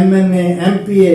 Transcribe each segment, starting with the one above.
MNA MPA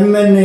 MNA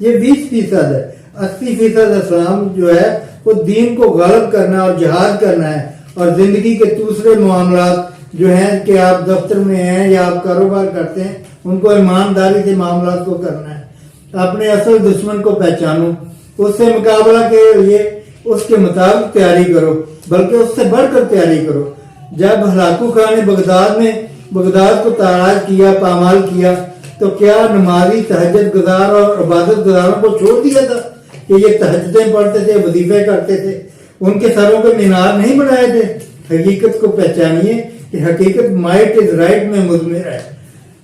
یہ 20% ہے. 80% اسلام جو ہے وہ دین کو غالب کرنا اور جہاد کرنا ہے, اور زندگی کے دوسرے معاملات جو ہیں کہ آپ دفتر میں ہیں یا آپ کاروبار کرتے ہیں ان کو ایمانداری سے معاملات کو کرنا ہے. اپنے اصل دشمن کو پہچانو, اس سے مقابلہ کے لیے اس کے مطابق تیاری کرو, بلکہ اس سے بڑھ کر تیاری کرو. جب ہلاکو خان نے بغداد کو تاراج کیا, پامال کیا, تو کیا نمازی تہجد گزار اور عبادت گزاروں کو چھوڑ دیا تھا کہ یہ تہجدیں پڑھتے تھے, وظیفے کرتے تھے, ان کے سروں پہ مینار نہیں بنائے تھے؟ حقیقت کو پہچانیے کہ حقیقت مائٹ از رائٹ میں مضمر ہے.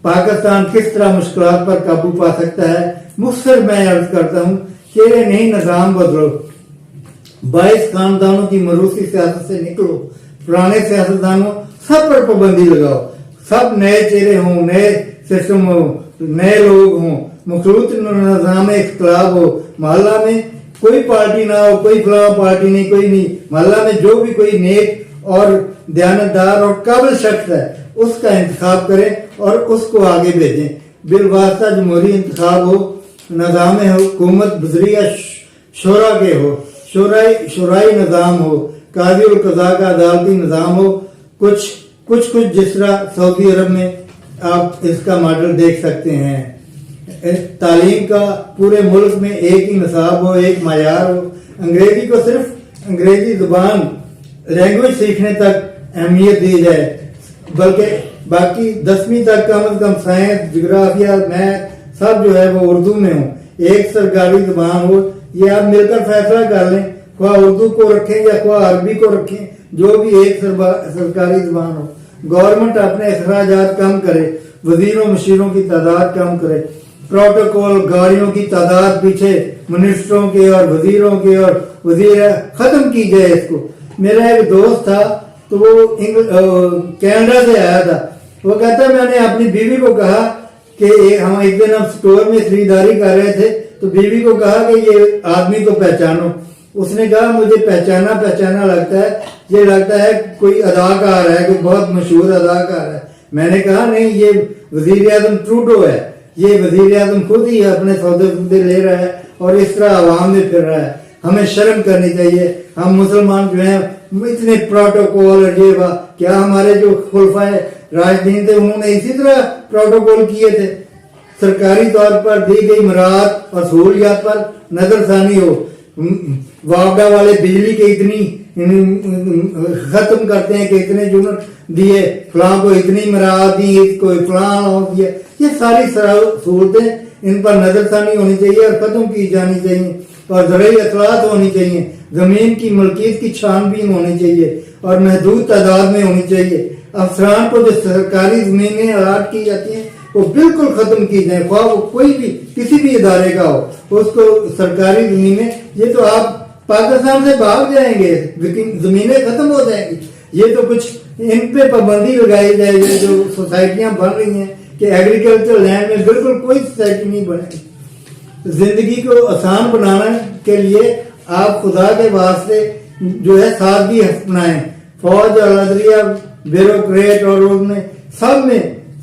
پاکستان کس طرح مشکلات پر قابو پا سکتا ہے؟ مختصر میں عرض کرتا ہوں کہ یہ نئی نظام بدلو, 22 خاندانوں کی موروثی سیاست سے نکلو, پرانے سیاستدانوں سب پر پابندی لگاؤ, سب نئے چہرے ہوں, نئے سسٹم ہو, نئے لوگ ہوں, مخلوط نظام اختلاف ہو. محلہ میں کوئی پارٹی نہ ہو, کوئی فلاں پارٹی نہیں, کوئی نہیں. محلہ میں جو بھی کوئی نیک اور دیانتدار اور قابل شخص ہے اس کا انتخاب کریں اور اس کو آگے بھیجیں. بالواسطہ جمہوری انتخاب ہو, نظام حکومت بذریعہ شورا کے ہو, شورائی نظام ہو, قاضی القضاء کا عدالتی نظام ہو, کچھ جس طرح سعودی عرب میں آپ اس کا ماڈل دیکھ سکتے ہیں. تعلیم کا پورے ملک میں ایک ہی نصاب ہو, ایک معیار ہو. انگریزی کو صرف انگریزی زبان لینگویج سیکھنے تک اہمیت دی جائے, بلکہ باقی 10ویں تک کم از کم سائنس, جغرافیہ, میتھ سب جو ہے وہ اردو میں ہوں. ایک سرکاری زبان ہو, یہ آپ مل کر فیصلہ کر لیں, خواہ اردو کو رکھیں یا خواہ عربی کو رکھیں, جو بھی ایک سرکاری زبان ہو. گورنمنٹ اپنے اخراجات کم کرے, وزیروں مشیروں کی تعداد کم کرے, پروٹوکول گاڑیوں کی تعداد پیچھے منسٹروں کے اور وزیروں کے اور وزیر ختم کی جائے اس کو. میرا ایک دوست تھا تو وہ کینیڈا سے آیا تھا, وہ کہتا میں نے اپنی بیوی کو کہا کہ ہم ایک دن ہم سٹور میں خریداری کر رہے تھے تو بیوی کو کہا کہ یہ آدمی کو پہچانو. اس نے کہا مجھے پہچانا لگتا ہے, یہ لگتا ہے کوئی اداکار ہے, کوئی بہت مشہور اداکار ہے. میں نے کہا نہیں, یہ وزیر اعظم ٹروڈو ہے, یہ وزیر اعظم خود ہی اپنے سودے لے رہا ہے اور اس طرح عوام میں پھر رہا ہے. ہمیں شرم کرنی چاہیے. ہم مسلمان جو ہیں اتنے پروٹوکول, یہ کیا ہمارے جو خلفائے راشدین تھے انہوں نے اسی طرح پروٹوکول کیے تھے. سرکاری طور پر دی گئی مراعات اور سہولیات پر نظر ثانی ہو. واپڈا والے بجلی کے اتنی ختم کرتے ہیں کہ اتنے یونٹ دیے, فلاں کو اتنی مراعات دی, اس کو فلاں دیا. یہ ساری سہولتیں ان پر نظر ثانی ہونی چاہیے اور ختم کی جانی چاہیے, اور زرعی اطلاعات ہونی چاہیے. زمین کی ملکیت کی چھان بین ہونی چاہیے اور محدود تعداد میں ہونی چاہیے. افسران کو جو سرکاری زمینیں الاٹ کی جاتی ہیں وہ بالکل ختم کی جائیں, خواہ وہ کوئی بھی کسی بھی ادارے کا ہو, اس کو سرکاری زمینیں. یہ تو آپ پاکستان سے بھاگ جائیں گے, زمینیں ختم ہو جائیں گی. یہ تو کچھ ان پہ پابندی لگائی جائے گی. جو سوسائٹیاں بن رہی ہیں کہ ایگریکلچر لینڈ میں بالکل کوئی سوسائٹی نہیں بنے گی. زندگی کو آسان بنانے کے لیے آپ خدا کے واسطے جو ہے سادگی اپنائیں. فوج اور عدلیہ, بیوروکریٹ اور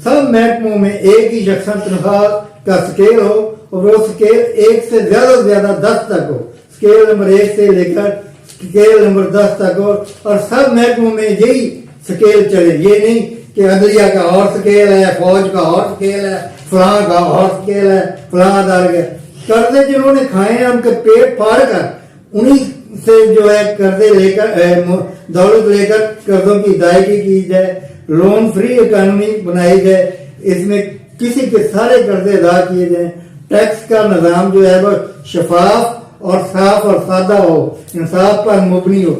سب محکموں میں ایک ہی یکساں تنخواہ کا سکیل ہو, اور وہ سکیل 1 سے زیادہ 10 تک ہو. سکیل نمبر 1 سے لے کر سکیل نمبر 10 تک ہو, اور سب محکموں میں یہی سکیل چلے. یہ نہیں کہ عدلیہ کا اور سکیل ہے, فوج کا اور سکیل ہے, فلاں کا اور سکیل ہے, فلاں ادارے کا. قرضے جنہوں نے کھائے ہیں ان کے پیٹ پھاڑ کر انہی سے جو ہے قرضے لے کر دولت لے کر قرضوں کی ادائیگی کی جائے. لون فری اکانومی بنائی جائے, اس میں کسی کے سارے قرضے ادا کیے جائیں. ٹیکس کا نظام جو ہے وہ شفاف اور صاف اور سادہ ہو, انصاف پر مبنی ہو.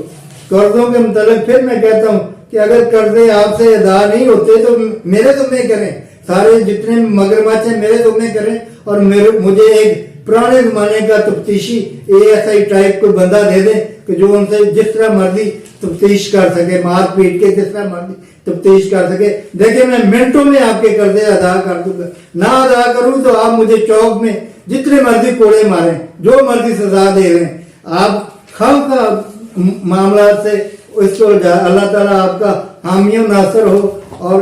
قرضوں کے متعلق پھر میں کہتا ہوں کہ اگر قرضے آپ سے ادا نہیں ہوتے تو میرے ذمہ کریں, سارے جتنے مگرمچھ ہیں میرے ذمہ کریں, اور مجھے ایک پرانے زمانے کا تفتیشی ASI ٹائپ کوئی بندہ دے دیں کہ جو ان سے جس طرح مرضی تفتیش کر سکے, مار پیٹ کے جس طرح مرضی تفتیش کر سکے. دیکھیں میں منٹوں میں آپ کے قرضے ادا کر دوں گا. نہ ادا کروں تو آپ مجھے چوک میں جتنے مرضی کوڑے ماریں, جو مرضی سزا دے رہے ہیں. آپ خام کا معاملات سے اس کو اللہ تعالیٰ آپ کا حامی و ناصر ہو اور